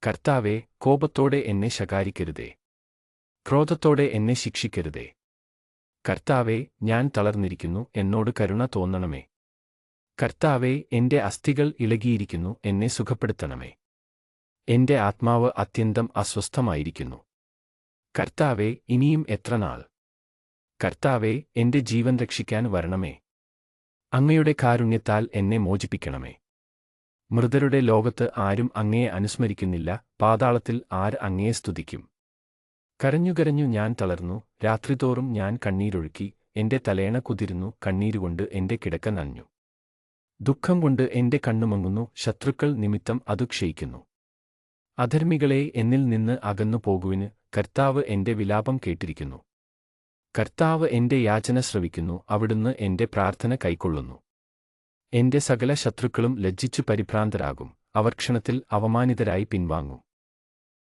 കർത്താവേ, കോപത്തോടെ എന്നെ ശകാരിക്കരുതേ. ക്രോധത്തോടെ എന്നെ ശിക്ഷിക്കരുതേ. കർത്താവേ, ഞാൻ തളർന്നിരിക്കുന്നു, എന്നോട് കരുണ തോന്നണമേ. കർത്താവേ, എന്റെ അസ്ഥികൾ ഇളകിയിരിക്കുന്നു, എന്നെ സുഖപ്പെടുത്തണമേ. എന്റെ ആത്മാവ് അത്യന്തം അസ്വസ്ഥമായിരിക്കുന്നു. കർത്താവേ, ഇനിയും എത്ര നാൾ? കർത്താവേ, എന്റെ ജീവൻ രക്ഷിക്കാൻ വരണമേ. അങ്ങയുടെ കാരുണ്യത്താൽ എന്നെ മോചിപ്പിക്കണമേ. മൃതരുടെ ലോകത്ത് ആരും അങ്ങയെ അനുസ്മരിക്കുന്നില്ല, പാതാളത്തിൽ ആര് അങ്ങയെ സ്തുതിക്കും? കരഞ്ഞുകരഞ്ഞു ഞാൻ തളർന്നു, രാത്രിതോറും ഞാൻ കണ്ണീരൊഴുക്കി, എന്റെ തലയണ കുതിരുന്നു, കണ്ണീരുകൊണ്ട് എന്റെ കിടക്ക നനഞ്ഞു. ദുഃഖം കൊണ്ട് എന്റെ കണ്ണുമങ്ങുന്നു, ശത്രുക്കൾ നിമിത്തം അതു ക്ഷയിക്കുന്നു. അധർമ്മികളെ എന്നിൽ നിന്ന് അകന്നു പോകുവിന്, കർത്താവ് എന്റെ വിലാപം കേട്ടിരിക്കുന്നു. കർത്താവ് എന്റെ യാചന ശ്രവിക്കുന്നു, അവിടുന്ന് എന്റെ പ്രാർത്ഥന കൈക്കൊള്ളുന്നു. എന്റെ സകല ശത്രുക്കളും ലജ്ജിച്ചു പരിഭ്രാന്തരാകും, അവർ ക്ഷണത്തിൽ അവമാനിതരായി പിൻവാങ്ങും.